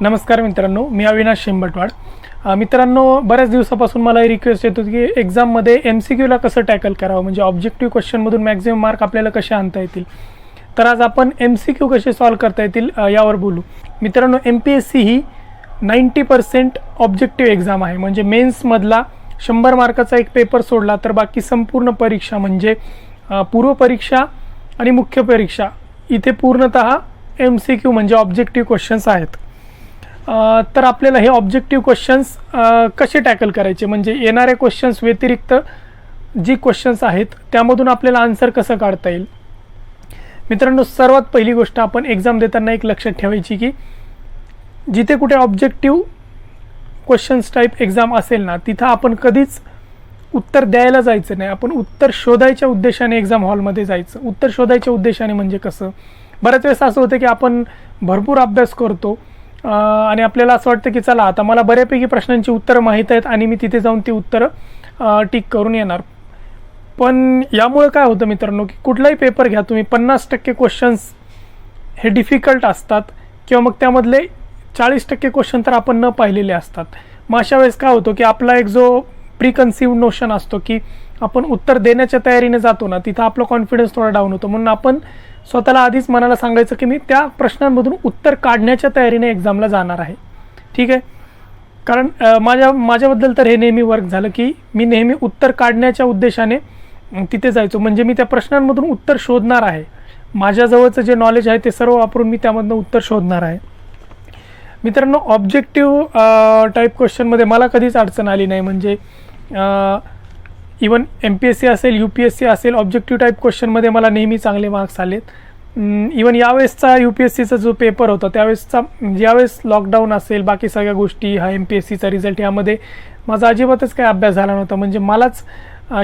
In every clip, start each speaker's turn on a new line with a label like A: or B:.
A: नमस्कार मित्रांनो, मी अविनाश शिंबटवाड. मित्रांनो, बऱ्याच दिवसापासून मला रिक्वेस्ट येत होती की एक्झाममध्ये MCQला कसं टॅकल करावं, म्हणजे ऑब्जेक्टिव्ह क्वेश्चनमधून मॅक्झिमम मार्क आपल्याला कसे आणता येतील. तर आज आपण MCQ कसे सॉल्व करता येतील यावर बोलू. मित्रांनो, MPSC ही 90% ऑब्जेक्टिव्ह एक्झाम आहे. म्हणजे मेन्समधला 100 मार्काचा एक पेपर सोडला तर बाकी संपूर्ण परीक्षा म्हणजे पूर्व परीक्षा आणि मुख्य परीक्षा इथे पूर्णतः MCQ म्हणजे ऑब्जेक्टिव्ह क्वेश्चन्स आहेत. तर आपल्याला हे ऑब्जेक्टिव्ह क्वेश्चन्स कसे टॅकल करायचे, म्हणजे येणारे क्वेश्चन्स व्यतिरिक्त जी क्वेश्चन्स आहेत त्यामधून आपल्याला आन्सर कसं काढता येईल. मित्रांनो, सर्वात पहिली गोष्ट आपण एक्झाम देताना एक लक्षात ठेवायची की जिथे कुठे ऑब्जेक्टिव्ह क्वेश्चन्स टाईप एक्झाम असेल ना, तिथं आपण कधीच उत्तर द्यायला जायचं नाही. आपण उत्तर शोधायच्या उद्देशाने एक्झाम हॉलमध्ये जायचं. उत्तर शोधायच्या उद्देशाने म्हणजे कसं, बऱ्याच वेळेस असं होतं की आपण भरपूर अभ्यास करतो आणि आपल्याला असं वाटतं की चला आता मला बऱ्यापैकी प्रश्नांची उत्तरं माहीत आहेत आणि मी तिथे जाऊन ती उत्तरं टिक करून येणार. पण यामुळे काय होतं मित्रांनो, की कुठलाही पेपर घ्या तुम्ही, 50% क्वेश्चन्स हे डिफिकल्ट असतात किंवा मग त्यामधले 40% क्वेश्चन तर आपण न पाहिलेले असतात. मग अशा वेळेस काय होतं की आपला एक जो प्रीकन्सिव्ह नोशन असतो की आपण उत्तर देण्याच्या तयारीने जातो ना, तिथं आपला कॉन्फिडन्स थोडा डाऊन होतो. म्हणून आपण स्वतःला आधीच मनाला सांगायचं की मी त्या प्रश्नांमधून उत्तर काढण्याच्या तयारीने एक्झामला जाणार आहे. ठीक आहे, कारण माझ्याबद्दल तर हे नेहमी वर्क झालं की मी नेहमी उत्तर काढण्याच्या उद्देशाने तिथे जायचो. म्हणजे मी त्या प्रश्नांमधून उत्तर शोधणार आहे. माझ्याजवळचं जे नॉलेज आहे ते सर्व वापरून मी त्यामधनं उत्तर शोधणार आहे. मित्रांनो, ऑब्जेक्टिव्ह टाईप क्वेश्चनमध्ये मला कधीच अडचण आली नाही. म्हणजे इवन MPSC असेल, UPSC असेल, ऑब्जेक्टिव्ह टाईप क्वेश्चनमध्ये मला नेहमी चांगले मार्क्स आलेत. इवन यावेळेसचा UPSCचा जो पेपर होता त्यावेळेसचा, ज्यावेळेस लॉकडाऊन असेल, बाकी सगळ्या गोष्टी, हा MPSCचा रिझल्ट, यामध्ये माझा अजिबातच काही अभ्यास झाला नव्हता. म्हणजे मलाच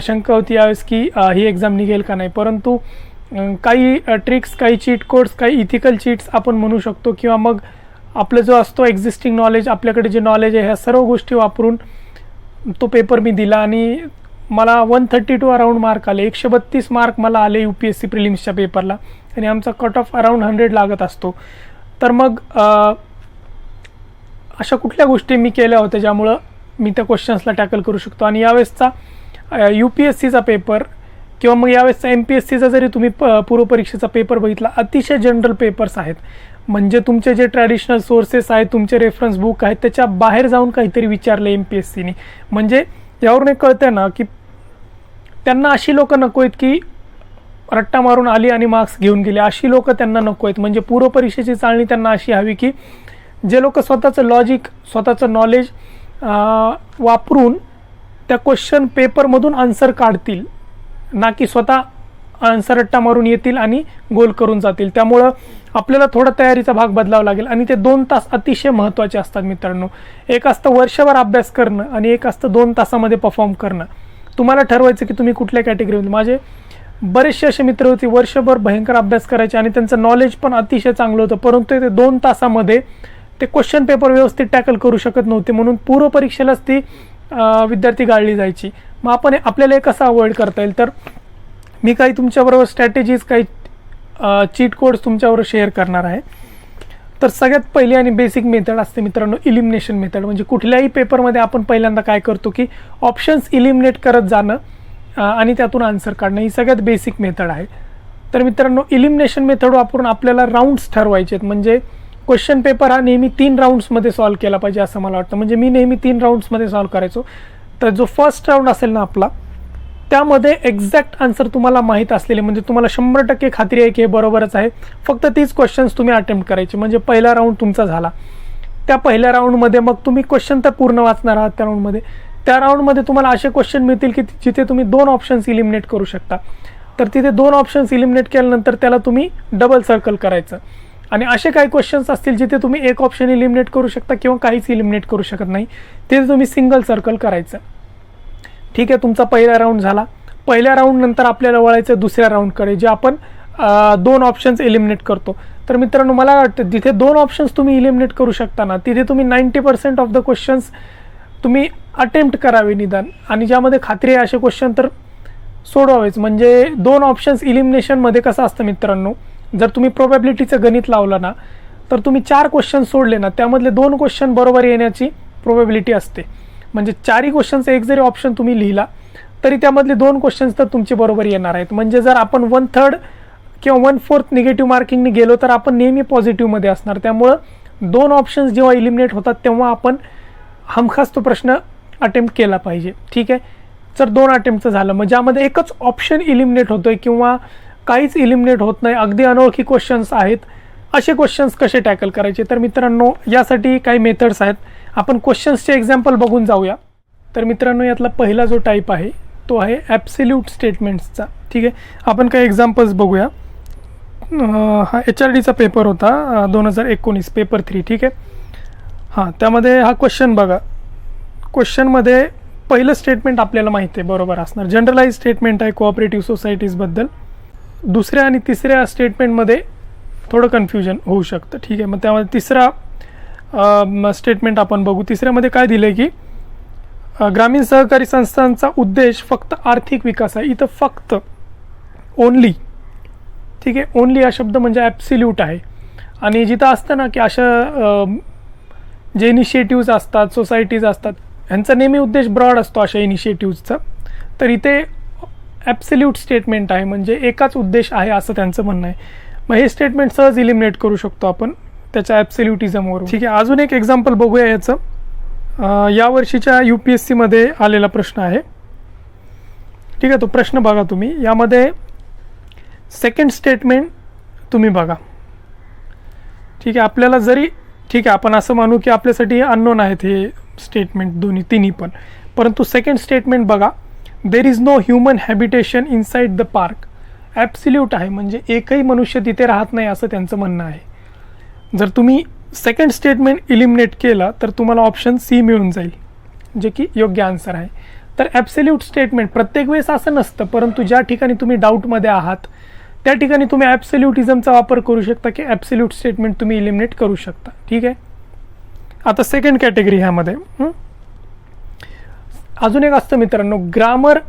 A: शंका होती यावेळेस की ही एक्झाम निघेल का नाही. परंतु काही ट्रिक्स, काही चीट कोड्स, काही इथिकल चीट्स आपण म्हणू शकतो, किंवा मग आपलं जो असतो एक्झिस्टिंग नॉलेज, आपल्याकडे जे नॉलेज आहे, ह्या सर्व गोष्टी वापरून तो पेपर मी दिला आणि मला 132 अराऊंड मार्क आले. 132 मार्क मला आले UPSC प्रिलिम्सच्या पेपरला आणि आमचा कट ऑफ अराऊंड 100 लागत असतो. तर मग अशा कुठल्या गोष्टी मी केल्या होत्या ज्यामुळं मी त्या क्वेश्चन्सला टॅकल करू शकतो. आणि यावेळेसचा UPSCचा पेपर किंवा मग यावेळेसचा MPSCचा जरी तुम्ही पूर्वपरीक्षेचा पेपर बघितला, अतिशय जनरल पेपर्स आहेत. म्हणजे तुमचे जे ट्रॅडिशनल सोर्सेस आहेत, तुमचे रेफरन्स बुक आहेत, त्याच्या बाहेर जाऊन काहीतरी विचारले MPSCने. म्हणजे यावरून एक कळतं ना की त्यांना अशी लोकं नको आहेत की रट्टा मारून आली आणि मार्क्स घेऊन गेले. अशी लोकं त्यांना नको आहेत. म्हणजे पूर्वपरीक्षेची चाळणी त्यांना अशी हवी की जे लोक स्वतःचं लॉजिक, स्वतःचं नॉलेज वापरून त्या क्वेश्चन पेपरमधून आन्सर काढतील, ना की स्वतः आन्सर रट्टा मारून येतील आणि गोल करून जातील. त्यामुळं आपल्याला थोडा तयारीचा भाग बदलावा लागेल. आणि ते 2 तास अतिशय महत्त्वाचे असतात मित्रांनो. एक असतं वर्षभर अभ्यास करणं आणि एक असतं 2 तासामध्ये परफॉर्म करणं. तुम्हाला ठरवायचं की तुम्ही कुठल्या कॅटेगरीमध्ये. माझे बरेचसे असे मित्र होते, वर्षभर भयंकर अभ्यास करायचे आणि त्यांचं नॉलेज पण अतिशय चांगलं होतं, परंतु ते 2 तासामध्ये ते क्वेश्चन पेपर व्यवस्थित टॅकल करू शकत नव्हते. म्हणून पूर्व परीक्षेलाच ती विद्यार्थी गाळली जायची. मग आपण आपल्याला हे कसं अवॉइड करता येईल, तर मी काही तुमच्याबरोबर स्ट्रॅटेजीज, काही चीट कोड्स तुमच्याबरोबर शेअर करणार आहे. तर सगळ्यात पहिली आणि बेसिक मेथड असते मित्रांनो इलिमिनेशन मेथड. म्हणजे कुठल्याही पेपरमध्ये आपण पहिल्यांदा काय करतो की ऑप्शन्स इलिमिनेट करत जाणं आणि त्यातून आन्सर काढणं, ही सगळ्यात बेसिक मेथड आहे. तर मित्रांनो, इलिमिनेशन मेथड वापरून आपल्याला राऊंड्स ठरवायचे आहेत. म्हणजे क्वेश्चन पेपर हा नेहमी 3 राऊंड्समध्ये सॉल्व्ह केला पाहिजे असं मला वाटतं. म्हणजे मी नेहमी 3 राऊंड्समध्ये सॉल्व्ह करायचो. तर जो फर्स्ट राऊंड असेल ना आपला, त्यामध्ये एक्झॅक्ट आन्सर तुम्हाला माहीत असलेले, म्हणजे तुम्हाला 100% खात्री आहे की हे बरोबरच आहे, फक्त तीच क्वेश्चन्स तुम्ही अटेम्प्ट करायचे. म्हणजे पहिला राऊंड तुमचा झाला. त्या पहिल्या राऊंडमध्ये मग तुम्ही क्वेश्चन तर पूर्ण वाचणार आहात त्या राऊंडमध्ये. त्या राऊंडमध्ये तुम्हाला असे क्वेश्चन मिळतील की जिथे तुम्ही 2 ऑप्शन्स इलिमिनेट करू शकता. तर तिथे 2 ऑप्शन्स इलिमिनेट केल्यानंतर त्याला तुम्ही डबल सर्कल करायचं. आणि असे काही क्वेश्चन्स असतील जिथे तुम्ही एक ऑप्शन इलिमिनेट करू शकता किंवा काहीच इलिमिनेट करू शकत नाही, तिथे तुम्ही सिंगल सर्कल करायचं. ठीक आहे, तुमचा पहिला राऊंड झाला. पहिल्या राऊंड नंतर आपल्याला वळायचं दुसऱ्या राऊंडकडे, जे आपण 2 ऑप्शन्स एलिमिनेट करतो. तर मित्रांनो, मला वाटतं जिथे 2 ऑप्शन्स तुम्ही इलिमिनेट करू शकता ना, तिथे तुम्ही 90% ऑफ द क्वेश्चन्स तुम्ही अटेम्प्ट करावे निदान. आणि ज्यामध्ये खात्री आहे असे क्वेश्चन तर सोडवावेच. म्हणजे 2 ऑप्शन्स इलिमिनेशनमध्ये कसं असतं मित्रांनो, जर तुम्ही प्रोबॅबिलिटीचं गणित लावलं ना, तर तुम्ही 4 क्वेश्चन सोडले ना, त्यामधले 2 क्वेश्चन बरोबर येण्याची प्रोबॅबिलिटी असते. म्हणजे 4ही क्वेश्चनचा एक जरी ऑप्शन तुम्ही लिहिला तरी त्यामधले 2 क्वेश्चन्स तर तुमचे बरोबर येणार आहेत. म्हणजे जर आपण 1/3 किंवा 1/4 निगेटिव्ह मार्किंगने गेलो तर आपण नेहमी पॉझिटिव्हमध्ये असणार. त्यामुळं 2 ऑप्शन्स जेव्हा इलिमिनेट होतात तेव्हा आपण हमखास तो प्रश्न अटेम्प्ट केला पाहिजे. ठीक आहे. जर 2 अटेम्प्टचं झालं मग ज्यामध्ये एकच ऑप्शन इलिमिनेट होतोय किंवा काहीच इलिमिनेट होत नाही, अगदी अनोळखी क्वेश्चन्स आहेत, असे क्वेश्चन्स कसे टॅकल करायचे? तर मित्रांनो यासाठी काही मेथड्स आहेत. आपण क्वेश्चन्सचे एक्झाम्पल बघून जाऊया. तर मित्रांनो यातला पहिला जो टाईप आहे तो आहे ॲब्सोल्यूट स्टेटमेंट्सचा. ठीक आहे. आपण काही एक्झाम्पल्स बघूया. हा HRDचा पेपर होता 2019 पेपर 3. ठीक आहे. हां, त्यामध्ये हा क्वेश्चन बघा. क्वेश्चनमध्ये पहिलं स्टेटमेंट आपल्याला माहिती आहे बरोबर असणार, जनरलाइज स्टेटमेंट आहे कोऑपरेटिव्ह सोसायटीजबद्दल. दुसऱ्या आणि तिसऱ्या स्टेटमेंटमध्ये थोडं कन्फ्युजन होऊ शकतं. ठीक आहे. मग त्यामध्ये तिसरा स्टेटमेंट आपण बघू. तिसऱ्यामध्ये काय दिलं आहे की ग्रामीण सहकारी संस्थांचा उद्देश फक्त आर्थिक विकास आहे. इथं फक्त ओनली. ठीक आहे. ओनली हा शब्द म्हणजे ॲब्सोल्यूट आहे. आणि जिथं असतं ना की अशा जे इनिशिएटिव्ज असतात, सोसायटीज असतात, ह्यांचा नेहमी उद्देश ब्रॉड असतो अशा इनिशिएटिव्जचा. तर इथे ॲब्सोल्यूट स्टेटमेंट आहे म्हणजे एकाच उद्देश आहे असं त्यांचं म्हणणं आहे. मग हे स्टेटमेंट सहज इलिमिनेट करू शकतो आपण त्याच्या ॲब्सोल्युटिझमवरून. ठीक आहे. अजून एक एक्झाम्पल बघूया याचं. यावर्षीच्या UPSCमध्ये आलेला प्रश्न आहे. ठीक आहे. तो प्रश्न बघा तुम्ही. यामध्ये सेकंड स्टेटमेंट तुम्ही बघा. ठीक आहे. आपल्याला जरी ठीक आहे आपण असं मानू की आपल्यासाठी अननोन आहेत हे स्टेटमेंट तिन्ही पण, परंतु सेकंड स्टेटमेंट बघा. There is no human habitation inside the park. Absolute आहे म्हणजे एकही मनुष्य तिथे राहत नाही असं त्यांचं म्हणणं आहे. जर तुम्ही सेकंड स्टेटमेंट इलिमिनेट केला तर तुम्हाला ऑप्शन C मिळून जाईल जे की योग्य आन्सर आहे. तर ॲब्सोल्यूट स्टेटमेंट प्रत्येक वेळेस असं नसतं, परंतु ज्या ठिकाणी तुम्ही डाऊटमध्ये आहात त्या ठिकाणी तुम्ही ॲब्सोल्युटिझमचा वापर करू शकता की ॲब्सोल्यूट स्टेटमेंट तुम्ही इलिमिनेट करू शकता. ठीक आहे. आता सेकंड कॅटेगरी ह्यामध्ये अजून एक असतं मित्रांनो, ग्रामर.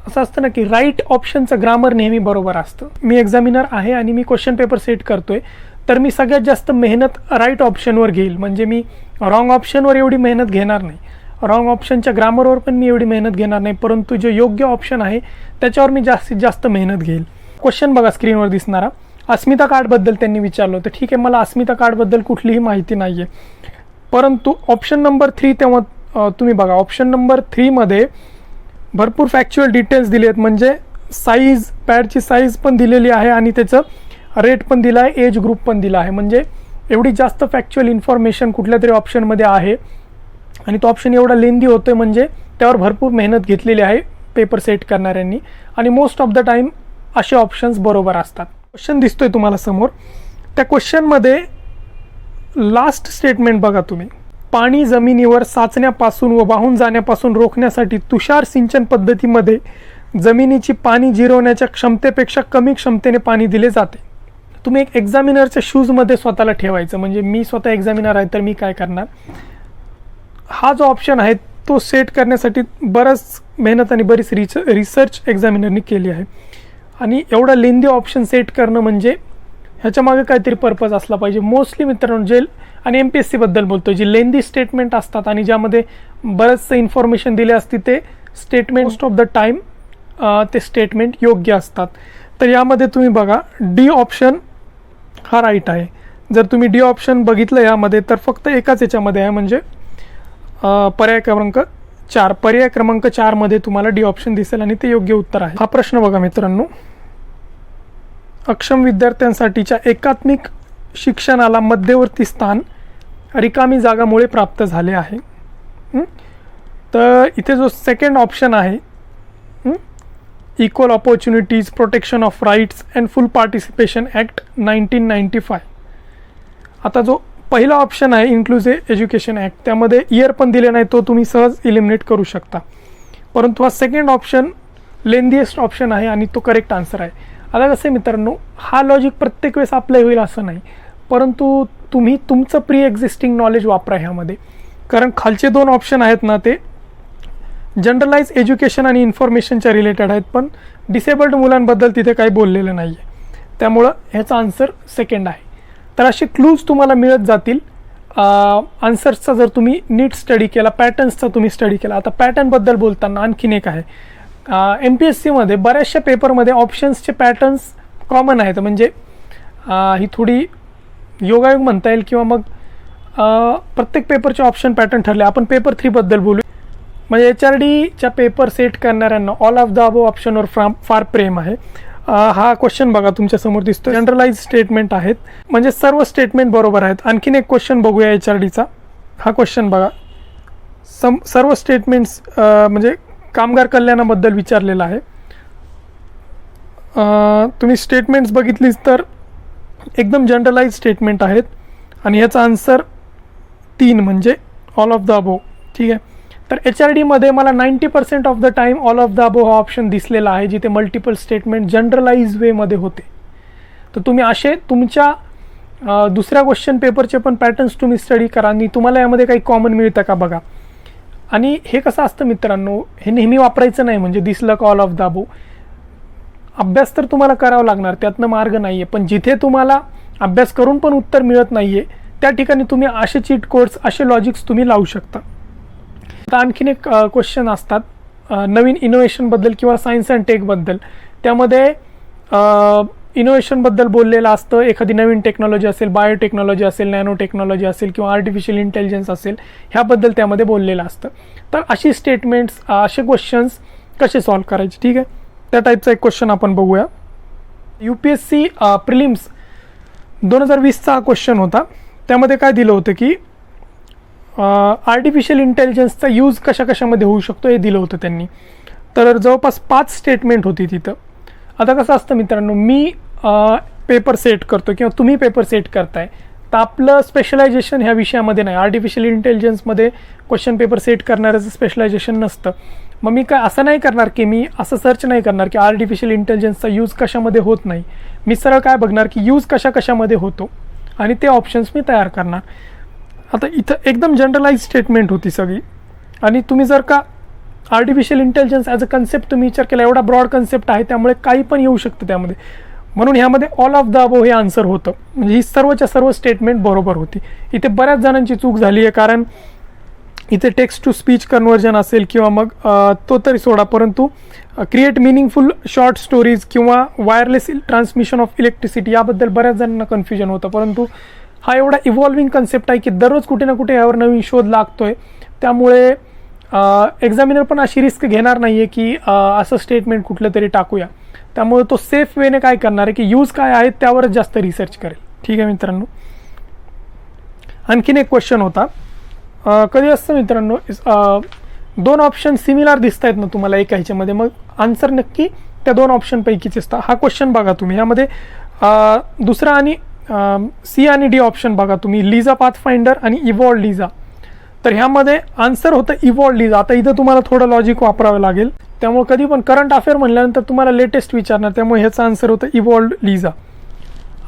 A: असं असतं ना की राईट ऑप्शनचं ग्रामर नेहमी बरोबर असतं. मी एक्झामिनर आहे आणि मी क्वेश्चन पेपर सेट करतोय तर मी सगळ्यात जास्त मेहनत राईट ऑप्शनवर घेईल. म्हणजे मी रॉंग ऑप्शनवर एवढी मेहनत घेणार नाही, रॉंग ऑप्शनच्या ग्रामरवर पण मी एवढी मेहनत घेणार नाही, परंतु जो योग्य ऑप्शन आहे त्याच्यावर मी जास्तीत जास्त मेहनत घेईल. क्वेश्चन बघा स्क्रीनवर दिसणारा. अस्मिता कार्डबद्दल त्यांनी विचारलं होतं. ठीक आहे. मला अस्मिता कार्डबद्दल कुठलीही माहिती नाही आहे, परंतु ऑप्शन नंबर 3 तेव्हा तुम्ही बघा. ऑप्शन नंबर 3मध्ये भरपूर फॅक्च्युअल डिटेल्स दिले आहेत. म्हणजे साईज, पॅडची साईज पण दिलेली आहे आणि त्याचं रेट पण दिला आहे, एज ग्रुप पण दिला आहे. म्हणजे एवढी जास्त फॅक्च्युअल इन्फॉर्मेशन कुठल्या तरी ऑप्शनमध्ये आहे आणि तो ऑप्शन एवढा लेंदी होतोय म्हणजे त्यावर भरपूर मेहनत घेतलेली आहे पेपर सेट करणाऱ्यांनी. आणि मोस्ट ऑफ द टाईम असे ऑप्शन्स बरोबर असतात. क्वेश्चन दिसतोय तुम्हाला समोर. त्या क्वेश्चनमध्ये लास्ट स्टेटमेंट बघा तुम्ही. पाणी जमिनीवर साचण्यापासून व वाहून जाण्यापासून रोखण्यासाठी तुषार सिंचन पद्धतीमध्ये जमिनीची पाणी जिरवण्याच्या क्षमतेपेक्षा कमी क्षमतेने पाणी दिले जाते. तुम्ही एक एक्झामिनरच्या शूजमध्ये स्वतःला ठेवायचं. म्हणजे मी स्वतः एक्झामिनर आहे तर मी काय करणार, हा जो ऑप्शन आहे तो सेट करण्यासाठी बरंच मेहनत आणि बरीच रिसर्च एक्झामिनरनी केली आहे. आणि एवढा लेंदी ऑप्शन सेट करणं म्हणजे ह्याच्या मागे काहीतरी पर्पज असला पाहिजे. मोस्टली मित्रांनो जे आणि MPSC बद्दल बोलतो, जे लेंदी स्टेटमेंट असतात आणि ज्यामध्ये बरंचसं इन्फॉर्मेशन दिली असते ते statement most of the time ते स्टेटमेंट योग्य असतात. तर यामध्ये तुम्ही बघा D ऑप्शन हा राईट आहे. जर तुम्ही D ऑप्शन बघितलं यामध्ये तर फक्त एकाच याच्यामध्ये आहे म्हणजे पर्याय क्रमांक 4. पर्याय क्रमांक 4 मध्ये तुम्हाला D ऑप्शन दिसेल आणि ते योग्य उत्तर आहे. हा प्रश्न बघा मित्रांनो. अक्षम विद्यार्थ्यांसाठीच्या एकात्मिक शिक्षणाला मध्यवर्ती स्थान रिकामी जागामुळे प्राप्त झाले आहे. तर इथे जो सेकंड ऑप्शन आहे equal opportunities protection of rights and full participation act 1995. आता जो पहिला ऑप्शन आहे इन्क्लुझिव्ह एज्युकेशन ॲक्ट त्यामध्ये इयर पण दिले नाही, तो तुम्ही सहज इलिमिनेट करू शकता. परंतु हा सेकंड ऑप्शन लेंदीएस्ट ऑप्शन आहे आणि तो करेक्ट आन्सर आहे. आता कसं आहे मित्रांनो, हा लॉजिक प्रत्येक वेळेस अप्लाय होईल असं नाही, परंतु तुम्ही तुमचं प्री एक्झिस्टिंग नॉलेज वापरा ह्यामध्ये. कारण खालचे 2 ऑप्शन आहेत ना ते जनरलाइज एज्युकेशन आणि इन्फॉर्मेशनच्या रिलेटेड आहेत, पण डिसेबल्ड मुलांबद्दल तिथे काही बोललेलं नाही आहे. त्यामुळं ह्याचा आन्सर सेकंड आहे. तर असे क्लूज तुम्हाला मिळत जातील आन्सर्सचा जर तुम्ही नीट स्टडी केला, पॅटर्न्सचा तुम्ही स्टडी केला. आता पॅटर्नबद्दल बोलताना आणखीन एक आहे, MPSCमध्ये बऱ्याचशा पेपरमध्ये ऑप्शन्सचे पॅटर्न्स कॉमन आहेत. म्हणजे ही थोडी योगायोग म्हणता येईल किंवा मग प्रत्येक पेपरचे ऑप्शन पॅटर्न ठरले. आपण पेपर 3 बद्दल बोलू. म्हणजे HRDच्या पेपर सेट करणाऱ्यांना ऑल ऑफ द अबोव ऑप्शनवर फार प्रेम आहे. हा क्वेश्चन बघा तुमच्या समोर दिसतो, जनरलाइज स्टेटमेंट आहेत, म्हणजे सर्व स्टेटमेंट बरोबर आहेत. आणखीन एक क्वेश्चन बघूया HRDचा. हा क्वेश्चन बघा, सर्व स्टेटमेंट्स म्हणजे कामगार कल्याणाबद्दल विचारलेला आहे. तुम्ही स्टेटमेंट्स बघितलीच तर एकदम जनरलाइज स्टेटमेंट आहेत आणि याचा आन्सर 3 म्हणजे ऑल ऑफ द अबोव. ठीक आहे. तर HRDमध्ये मला 90% of the time all of the above हा ऑप्शन दिसलेला आहे, जिथे मल्टिपल स्टेटमेंट जनरलाइज वेमध्ये होते. तर तुम्ही असे तुमच्या दुसऱ्या क्वेश्चन पेपरचे पण पॅटर्न्स तुम्ही स्टडी करा आणि तुम्हाला यामध्ये काही कॉमन मिळतं का बघा. आणि हे कसं असतं मित्रांनो, हे नेहमी वापरायचं नाही. म्हणजे दिसलं का ऑल ऑफ द अबोव, अभ्यास तर तुम्हाला करावा लागणार, त्यातनं मार्ग नाही आहे. पण जिथे तुम्हाला अभ्यास करून पण उत्तर मिळत नाही आहे त्या ठिकाणी तुम्ही असे चीट कोड्स, असे लॉजिक्स तुम्ही लावू शकता. आता आणखीन एक क्वेश्चन असतात नवीन इनोव्हेशनबद्दल किंवा सायन्स अँड टेकबद्दल. त्यामध्ये इनोव्हेशनबद्दल बोललेलं असतं, एखादी नवीन टेक्नॉलॉजी असेल, बायोटेक्नॉलॉजी असेल, नॅनो टेक्नॉलॉजी असेल किंवा आर्टिफिशियल इंटेलिजन्स असेल, ह्याबद्दल त्यामध्ये बोललेलं असतं. तर अशी स्टेटमेंट्स, असे क्वेश्चन्स कसे सॉल्व्ह करायचे, ठीक आहे, त्या टाईपचा एक क्वेश्चन आपण बघूया. UPSC प्रिलिम्स 2020चा हा क्वेश्चन होता. त्यामध्ये काय दिलं होतं की आर्टिफिशियल इंटेलिजन्सचा यूज कशामध्ये होऊ शकतो हे दिलं होतं त्यांनी. तर जवळपास 5 स्टेटमेंट होती तिथं. आता कसं असतं मित्रांनो, मी पेपर सेट करतो किंवा तुम्ही पेपर सेट करताय, तर आपलं स्पेशलायझेशन ह्या विषयामध्ये नाही. आर्टिफिशियल इंटेलिजन्समध्ये क्वेश्चन पेपर सेट करणाऱ्याचं स्पेशलायझेशन नसतं. मग मी काय असं नाही करणार की मी असं सर्च नाही करणार की आर्टिफिशियल इंटेलिजन्सचा यूज कशामध्ये होत नाही. मी सरळ काय बघणार की यूज कशामध्ये होतो आणि ते ऑप्शन्स मी तयार करणार. आता इथं एकदम जनरलाइज स्टेटमेंट होती सगळी. आणि तुम्ही जर का artificial intelligence as a concept तुम्ही विचार केला, एवढा ब्रॉड कन्सेप्ट आहे, त्यामुळे काही पण येऊ शकतं त्यामध्ये. म्हणून ह्यामध्ये ऑल ऑफ द अबोव हे आन्सर होतं. म्हणजे ही सर्वच्या सर्व स्टेटमेंट बरोबर होती. इथे बऱ्याच जणांची चूक झाली आहे, कारण इथे टेक्स्ट टू स्पीच कन्व्हर्जन असेल किंवा मग तो तरी सोडा, परंतु क्रिएट मिनिंगफुल शॉर्ट स्टोरीज किंवा वायरलेस ट्रान्समिशन ऑफ इलेक्ट्रिसिटी याबद्दल बऱ्याच जणांना कन्फ्युजन होतं. परंतु हा एवढा इव्हॉल्विंग कन्सेप्ट आहे की दररोज कुठे ना कुठे यावर नवीन शोध लागतोय. त्यामुळे एक्झामिनर पण अशी रिस्क घेणार नाही आहे की असं स्टेटमेंट कुठलं तरी टाकूया. त्यामुळे तो सेफ वेने काय करणार आहे की यूज काय आहेत त्यावरच जास्त रिसर्च करेल. ठीक आहे मित्रांनो. आणखीन एक क्वेश्चन होता, कधी असतं मित्रांनो 2 ऑप्शन सिमिलर दिसत आहेत ना तुम्हाला एका ह्याच्यामध्ये, मग आन्सर नक्की त्या 2 ऑप्शनपैकीच असतं. हा क्वेश्चन बघा तुम्ही, ह्यामध्ये दुसरा आणि C आणि D ऑप्शन बघा तुम्ही, लिझा पाथफाइंडर आणि इव्हॉल्व लिझा. तर ह्यामध्ये आन्सर होतं इव्हॉल्व लिझा. आता इथं तुम्हाला थोडं लॉजिक वापरावं लागेल, त्यामुळे कधी पण करंट अफेअर म्हणल्यानंतर तुम्हाला लेटेस्ट विचारणार, त्यामुळे ह्याचं आन्सर होतं इव्हॉल्व लिझा.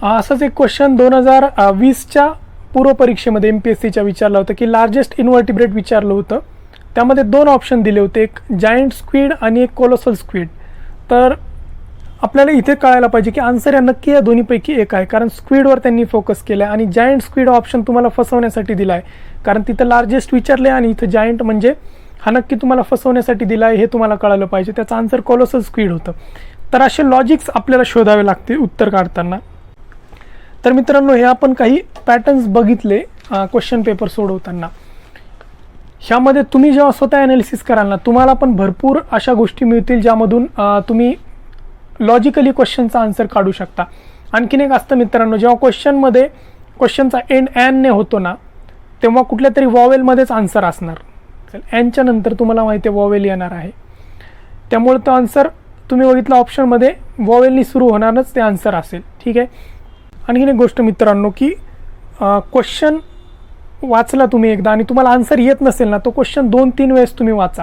A: असंच एक क्वेश्चन 2020च्या पूर्वपरीक्षेमध्ये MPSCच्या विचारलं होतं की लार्जेस्ट इन्व्हर्टिब्रेट विचारलं होतं. त्यामध्ये 2 ऑप्शन दिले होते, एक जायंट स्क्विड आणि एक कोलोसल स्क्विड. तर आपल्याला इथे कळायला पाहिजे की आन्सर या नक्की या दोन्हीपैकी एक आहे, कारण स्क्विडवर त्यांनी फोकस केला आहे. आणि जायंट स्क्विड ऑप्शन तुम्हाला फसवण्यासाठी दिला आहे, कारण तिथं लार्जेस्ट विचारले आणि इथं जायंट म्हणजे हा नक्की तुम्हाला फसवण्यासाठी दिला आहे, हे तुम्हाला कळालं पाहिजे. त्याचं आन्सर कोलोसल स्क्विड होतं. तर असे लॉजिक्स आपल्याला शोधावे लागते उत्तर काढताना. तर मित्रांनो, हे आपण काही पॅटर्न्स बघितले क्वेश्चन पेपर सोडवताना. ह्यामध्ये तुम्ही जेव्हा स्वतः ॲनालिसिस कराल ना, तुम्हाला पण भरपूर अशा गोष्टी मिळतील ज्यामधून तुम्ही लॉजिकली क्वेश्चनचा आन्सर काढू शकता. आणखीन एक असतं मित्रांनो, जेव्हा क्वेश्चनचा एंड ॲनने होतो ना, तेव्हा कुठल्या तरी वॉवेलमध्येच आन्सर असणार. ॲनच्या नंतर तुम्हाला माहिती आहे वॉवेल येणार आहे, त्यामुळे तो आन्सर तुम्ही बघितला ऑप्शनमध्ये वॉवेलनी सुरू होणारच ते आन्सर असेल. ठीक आहे. आणखीन एक गोष्ट मित्रांनो की क्वेश्चन वाचला तुम्ही एकदा आणि तुम्हाला आन्सर येत नसेल ना, तो क्वेश्चन 2-3 वेळेस तुम्ही वाचा.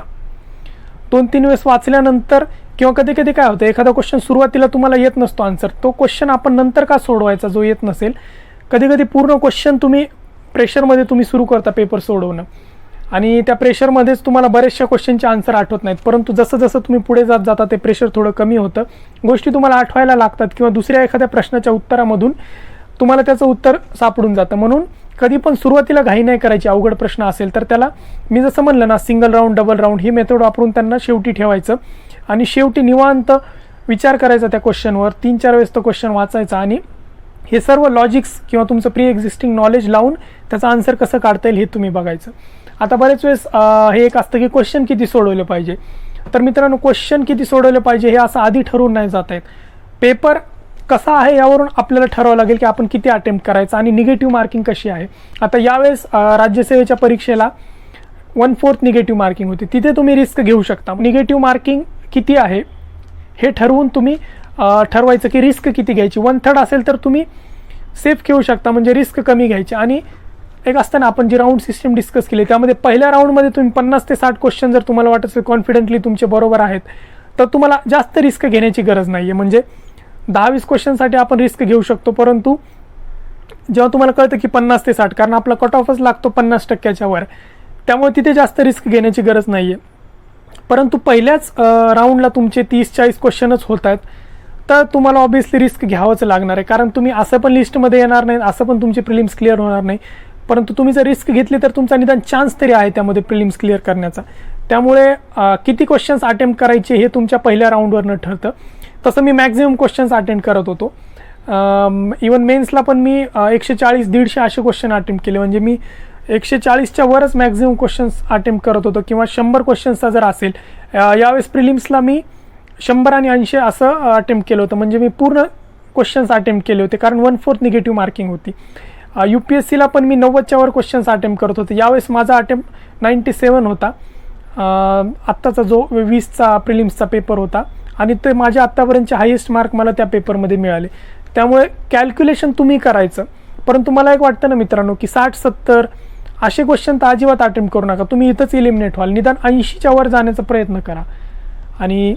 A: 2-3 वेळेस वाचल्यानंतर किंवा कधी कधी काय होतं, एखादा क्वेश्चन सुरुवातीला तुम्हाला येत नसतो आन्सर, तो क्वेश्चन आपण नंतर का सोडवायचा जो येत नसेल. कधी कधी पूर्ण क्वेश्चन तुम्ही प्रेशरमध्ये तुम्ही सुरू करता पेपर सोडवणं आणि त्या प्रेशरमध्येच तुम्हाला बरेचशा क्वेश्चनचे आन्सर आठवत नाहीत, परंतु जसं जसं तुम्ही पुढे जात जाता ते प्रेशर थोडं कमी होतं, गोष्टी तुम्हाला आठवायला लागतात किंवा दुसऱ्या एखाद्या प्रश्नाच्या उत्तरामधून तुम्हाला त्याचं उत्तर सापडून जातं. म्हणून कधी पण सुरुवातीला घाई नाही करायची. अवघड प्रश्न असेल तर त्याला मी जसं म्हणलं ना, सिंगल राऊंड, डबल राऊंड ही मेथड वापरून त्यांना शेवटी ठेवायचं आणि शेवटी निवांत विचार करायचा त्या क्वेश्चनवर. 3-4 वेळेस तो क्वेश्चन वाचायचा आणि हे सर्व लॉजिक्स किंवा तुमचं प्री एक्झिस्टिंग नॉलेज लावून त्याचा आन्सर कसं काढता येईल हे तुम्ही बघायचं. आता बरेच वेळेस हे एक असतं की क्वेश्चन किती सोडवले पाहिजे. तर मित्रांनो, क्वेश्चन किती सोडवले पाहिजे हे असं आधी ठरवून नाही जात आहेत. पेपर कसा आहे यावरून आपल्याला ठरवावं लागेल की आपण किती अटेम्प्ट करायचं आणि निगेटिव्ह मार्किंग कशी आहे. आता यावेळेस राज्यसेवेच्या परीक्षेला 1/4 निगेटिव्ह मार्किंग होती. तिथे तुम्ही रिस्क घेऊ शकता. निगेटिव्ह मार्किंग किती आहे हे ठरवून तुम्ही ठरवायचं की रिस्क किती घ्यायची. 1/3 असेल तर तुम्ही सेफ घेऊ शकता, म्हणजे रिस्क कमी घ्यायची. आणि एक असताना आपण जी राऊंड सिस्टम डिस्कस केली त्यामध्ये पहिल्या राऊंडमध्ये तुम्ही 50 ते 60 क्वेश्चन जर तुम्हाला वाटत असेल कॉन्फिडेंटली तुमचे बरोबर आहेत तर तुम्हाला जास्त रिस्क घेण्याची गरज नाही आहे. म्हणजे 10-20 क्वेश्चनसाठी आपण रिस्क घेऊ शकतो, परंतु जेव्हा तुम्हाला कळतं की 50 ते 60, कारण आपला कट ऑफच लागतो 50% वर, त्यामुळे तिथे जास्त रिस्क घेण्याची गरज नाही आहे. परंतु पहिल्याच राऊंडला तुमचे 30-40 क्वेश्चनच होत आहेत तर तुम्हाला ऑब्व्हियसली रिस्क घ्यावंच लागणार आहे. कारण तुम्ही असं पण लिस्टमध्ये येणार नाही, असं पण तुमची प्रिलिम्स क्लिअर होणार नाही. परंतु तुम्ही जर रिस्क घेतली तर तुमचा निदान चान्स तरी आहे त्यामध्ये प्रिलिम्स क्लिअर करण्याचा. त्यामुळे किती क्वेश्चन्स अटेम्प्ट करायचे हे तुमच्या पहिल्या राऊंडवरनं ठरतं. तसं मी मॅक्झिमम क्वेश्चन्स अटेम्प्ट करत होतो. इवन मेन्सला पण मी 140-150 असे क्वेश्चन अटेम्प्ट केले. म्हणजे मी 140च्या वरच मॅक्झिमम क्वेश्चन्स अटेम्प्ट करत होतो. किंवा 100 क्वेश्चन्सचा जर असेल, यावेळेस प्रिलिम्सला मी 100 आणि 80 असं अटेम्प्ट केलं होतं. म्हणजे मी पूर्ण क्वेश्चन्स अटेम्प्ट केले होते, कारण 1/4 निगेटिव्ह मार्किंग होती. UPSCला पण मी 90च्या वर क्वेश्चन्स अटेम्प्ट करत होते. यावेळेस माझा अटेम्प्ट 97 होता. आत्ताचा जो 20चा प्रिलिम्सचा पेपर होता आणि ते माझ्या आत्तापर्यंतचे हायेस्ट मार्क मला त्या पेपरमध्ये मिळाले. त्यामुळे कॅल्क्युलेशन तुम्ही करायचं. परंतु मला एक वाटतं ना मित्रांनो की 60-70 असे क्वेश्चन तर अजिबात अटेम्प्ट करू नका. तुम्ही इथंच इलिमिनेट व्हाल. निदान 80च्या वर जाण्याचा प्रयत्न करा. आणि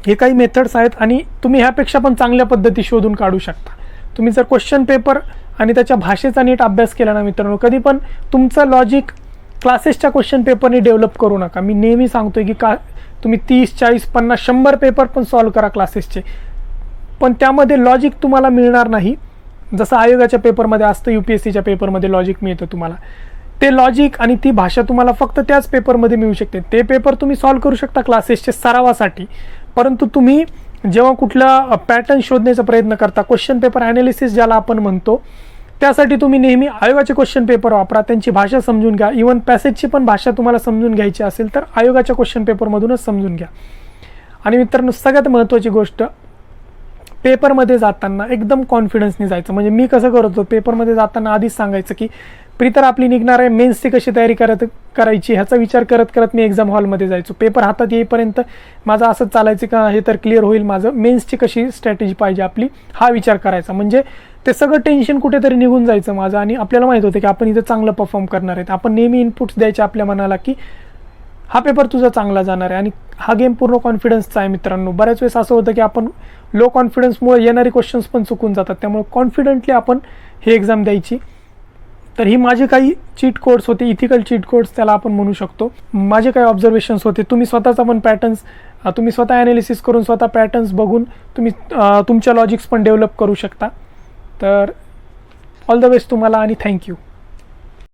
A: हे काही मेथड्स आहेत आणि तुम्ही ह्यापेक्षा पण चांगल्या पद्धती शोधून काढू शकता. तुम्ही जर क्वेश्चन पेपर आणि त्याच्या भाषेचा नीट अभ्यास केला ना मित्रांनो, कधी पण तुमचं लॉजिक क्लासेसच्या क्वेश्चन पेपरने डेव्हलप करू नका. मी नेहमी सांगतोय की तुम्ही 30-40-50-100 पेपर पण सॉल्व्ह करा क्लासेसचे, पण त्यामध्ये लॉजिक तुम्हाला मिळणार नाही. जसं आयोगाच्या पेपरमध्ये असतं, UPSCच्या पेपरमध्ये लॉजिक मिळतं तुम्हाला. ते लॉजिक आणि ती भाषा तुम्हाला फक्त त्याच पेपरमध्ये मिळू शकते. ते पेपर तुम्ही सॉल्व्ह करू शकता क्लासेसचे सरावासाठी, परंतु तुम्ही जेव्हा कुठला पॅटर्न शोधण्याचा प्रयत्न करता, क्वेश्चन पेपर ॲनालिसिस ज्याला आपण म्हणतो, त्यासाठी तुम्ही नेहमी आयोगाचे क्वेश्चन पेपर वापरा. त्यांची भाषा समजून घ्या. इवन पॅसेजची पण भाषा तुम्हाला समजून घ्यायची असेल तर आयोगाच्या क्वेश्चन पेपरमधूनच समजून घ्या. आणि मित्रांनो, सगळ्यात महत्त्वाची गोष्ट, पेपरमध्ये जाताना एकदम कॉन्फिडन्सने जायचं. म्हणजे मी कसं करत होतो, पेपरमध्ये जाताना आधीच सांगायचं की प्री तर आपली निघणार आहे, मेन्सची कशी तयारी करायची ह्याचा विचार करत करत मी एक्झाम हॉलमध्ये जायचो. पेपर हातात येईपर्यंत माझं असंच चालायचं का हे तर क्लिअर होईल माझं, मेन्सची कशी स्ट्रॅटेजी पाहिजे आपली हा विचार करायचा. म्हणजे ते सगळं टेन्शन कुठेतरी निघून जायचं माझं आणि आपल्याला माहित होतं की आपण इथं चांगलं परफॉर्म करणार आहेत. आपण नेहमी इनपुट्स द्यायचे आपल्या मनाला की हा पेपर तुझा चांगला जाणार आहे. आणि हा गेम पूर्ण कॉन्फिडन्सचा आहे मित्रांनो. बऱ्याच वेळेस असं होतं की आपण लो कॉन्फिडन्समुळे येणारी क्वेश्चन्स पण चुकून जातात. त्यामुळे कॉन्फिडेंटली आपण ही एक्झाम द्यायची. तर ही माझे काही चीट कोड्स होते, इथिकल चीट कोड्स त्याला आपण म्हणू शकतो. माझे काही ऑब्झर्वेशन्स होते. तुम्ही स्वतःचा पण पॅटर्न्स, तुम्ही स्वतः ॲनालिसिस करून स्वतः पॅटर्न्स बघून तुम्ही तुमच्या लॉजिक्स पण डेव्हलप करू शकता. तर ऑल द बेस्ट तुम्हाला आणि थँक्यू.